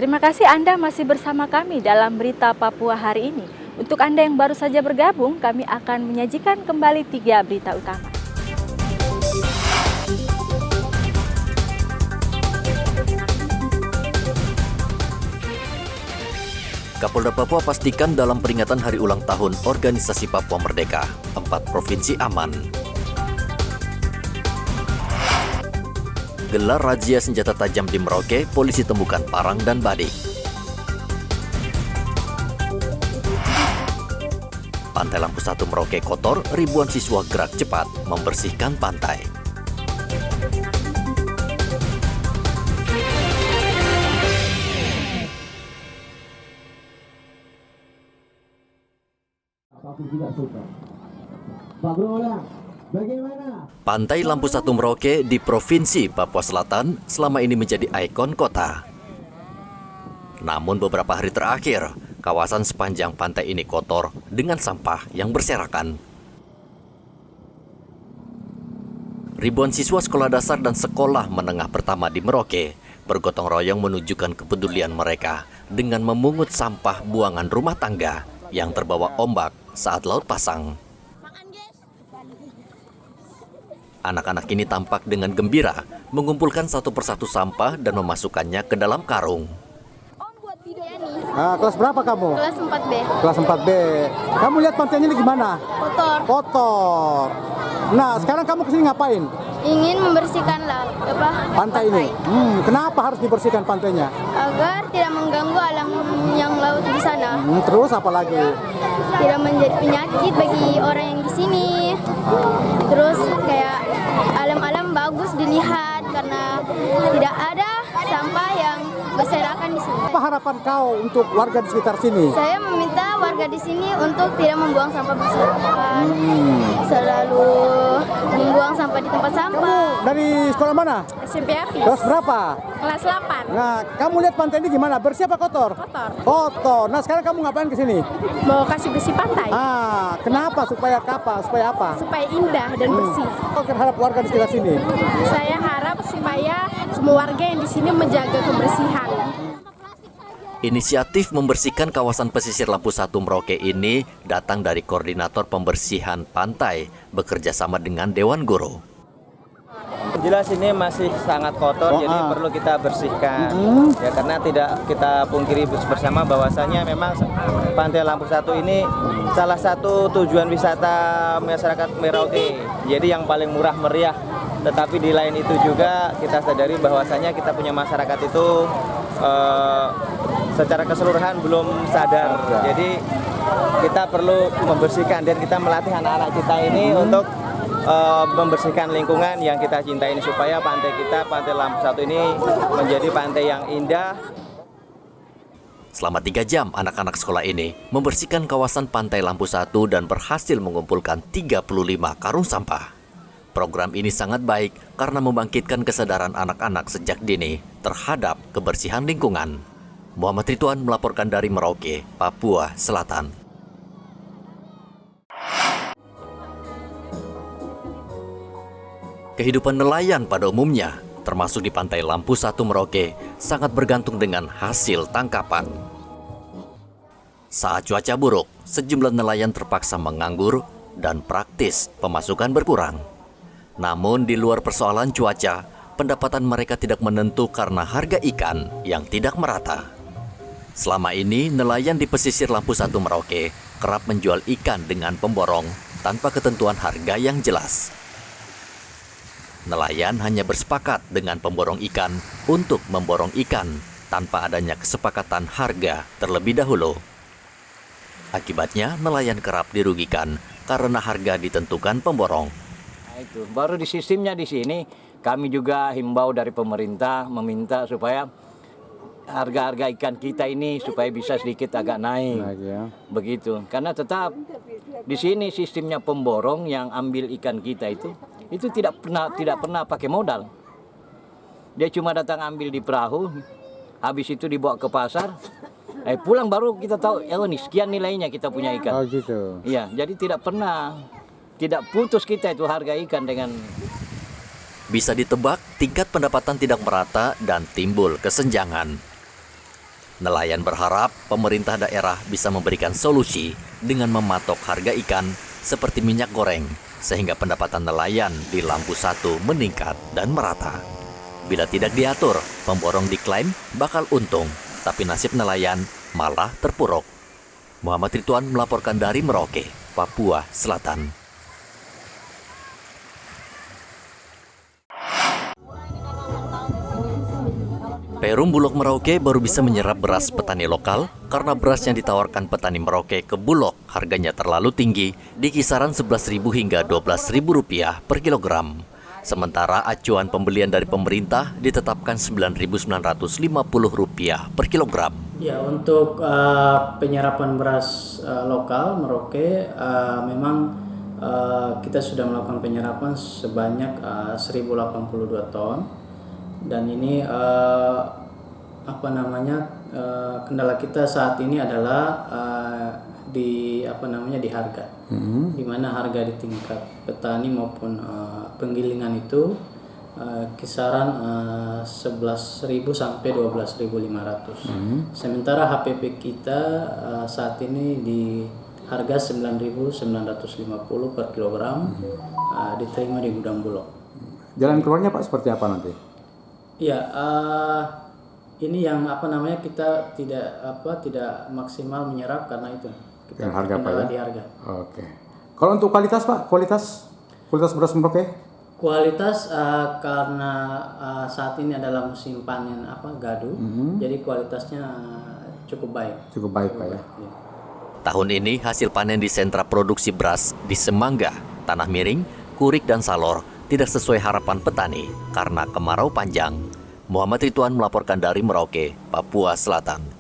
Terima kasih Anda masih bersama kami dalam Berita Papua hari ini. Untuk Anda yang baru saja bergabung, kami akan menyajikan kembali 3 berita utama. Kapolda Papua pastikan dalam peringatan hari ulang tahun Organisasi Papua Merdeka, 4 provinsi aman. Gelar razia senjata tajam di Merauke, polisi temukan parang dan badik. Pantai Lampu 1 Merauke kotor, ribuan siswa gerak cepat membersihkan pantai. Pantai Lampu 1 Merauke di Provinsi Papua Selatan selama ini menjadi ikon kota. Namun beberapa hari terakhir, kawasan sepanjang pantai ini kotor dengan sampah yang berserakan. Ribuan siswa sekolah dasar dan sekolah menengah pertama di Merauke bergotong royong menunjukkan kepedulian mereka dengan memungut sampah buangan rumah tangga yang terbawa ombak saat laut pasang. Anak-anak ini tampak dengan gembira mengumpulkan satu persatu sampah dan memasukkannya ke dalam karung. Kelas berapa kamu? Kelas 4B. Kelas 4B. Kamu lihat pantainya ini gimana? Kotor. Kotor. Nah, sekarang kamu kesini ngapain? Ingin membersihkan Pantai ini. Kenapa harus dibersihkan pantainya? Agar tidak mengganggu alam yang laut di sana. Terus apa lagi? Tidak menjadi penyakit bagi orang yang di sini. Terus kayak alam-alam bagus dilihat karena tidak ada sampah yang berserakan di sini. Apa harapan kau untuk warga di sekitar sini? Saya meminta warga di sini untuk tidak membuang sampah berserakan. Selalu membuang sampah di tempat sampah. Dari sekolah mana? SMP Apis. Kelas berapa? Kelas 8. Nah, kamu lihat pantai ini gimana? Bersih apa kotor? Kotor. Kotor. Nah, sekarang kamu ngapain ke sini? Mau kasih bersih pantai. Kenapa? Supaya apa? Supaya apa? Supaya indah dan bersih. Kau harap warga di sekitar sini? Saya harap supaya semua warga yang di sini menjaga kebersihan. Inisiatif membersihkan kawasan pesisir Lampu 1 Merauke ini datang dari Koordinator Pembersihan Pantai bekerja sama dengan Dewan Guru. Jelas ini masih sangat kotor, jadi perlu kita bersihkan. Ya, karena tidak kita pungkiri bersama bahwasanya memang Pantai Lampu 1 ini salah satu tujuan wisata masyarakat Merauke. Jadi yang paling murah meriah. Tetapi di lain itu juga kita sadari bahwasanya kita punya masyarakat itu secara keseluruhan belum sadar. Jadi kita perlu membersihkan dan kita melatih anak-anak kita ini untuk membersihkan lingkungan yang kita cintai ini supaya pantai kita, Pantai Lampu 1 ini menjadi pantai yang indah. Selama 3 jam, anak-anak sekolah ini membersihkan kawasan Pantai Lampu 1 dan berhasil mengumpulkan 35 karung sampah. Program ini sangat baik karena membangkitkan kesadaran anak-anak sejak dini terhadap kebersihan lingkungan. Muhammad Ridwan melaporkan dari Merauke, Papua Selatan. Kehidupan nelayan pada umumnya, termasuk di Pantai Lampu 1 Merauke, sangat bergantung dengan hasil tangkapan. Saat cuaca buruk, sejumlah nelayan terpaksa menganggur dan praktis pemasukan berkurang. Namun di luar persoalan cuaca, pendapatan mereka tidak menentu karena harga ikan yang tidak merata. Selama ini, nelayan di pesisir Lampu 1 Merauke kerap menjual ikan dengan pemborong tanpa ketentuan harga yang jelas. Nelayan hanya bersepakat dengan pemborong ikan untuk memborong ikan tanpa adanya kesepakatan harga terlebih dahulu. Akibatnya, nelayan kerap dirugikan karena harga ditentukan pemborong. Nah, itu baru di sistemnya di sini kami juga himbau dari pemerintah meminta supaya harga-harga ikan kita ini supaya bisa sedikit agak naik. Begitu. Karena tetap di sini sistemnya pemborong yang ambil ikan kita itu tidak pernah pakai modal. Dia cuma datang ambil di perahu, habis itu dibawa ke pasar, pulang baru kita tahu, nih sekian nilainya kita punya ikan. Oh gitu. Iya, jadi tidak putus kita itu harga ikan dengan. Bisa ditebak, tingkat pendapatan tidak merata dan timbul kesenjangan. Nelayan berharap pemerintah daerah bisa memberikan solusi dengan mematok harga ikan seperti minyak goreng, sehingga pendapatan nelayan di Lampu 1 meningkat dan merata. Bila tidak diatur, pemborong diklaim bakal untung, tapi nasib nelayan malah terpuruk. Muhammad Ridwan melaporkan dari Merauke, Papua Selatan. Perum Bulog Merauke baru bisa menyerap beras petani lokal karena beras yang ditawarkan petani Merauke ke Bulog harganya terlalu tinggi di kisaran Rp11.000 hingga Rp12.000 per kilogram. Sementara acuan pembelian dari pemerintah ditetapkan Rp9.950 per kilogram. Ya, untuk penyerapan beras lokal Merauke memang kita sudah melakukan penyerapan sebanyak 1.082 ton. Dan ini kendala kita saat ini adalah di harga, di mana harga di tingkat petani maupun penggilingan itu kisaran 11.000 sampai 12.500. Sementara HPP kita saat ini di harga 9.950 per kilogram diterima di gudang Bulog. Jalan keluarnya Pak seperti apa nanti? Ya, ini yang kita tidak maksimal menyerap karena itu. Kita harga Pak ya? Di harga. Oke. Kalau untuk kualitas Pak, kualitas beras Merauke? Kualitas karena saat ini adalah musim panen gadu, jadi kualitasnya cukup baik. Cukup baik Pak ya. Tahun ini hasil panen di sentra produksi beras di Semangga, Tanah Miring, Kurik, dan Salor tidak sesuai harapan petani karena kemarau panjang. Muhammad Ridwan melaporkan dari Merauke, Papua Selatan.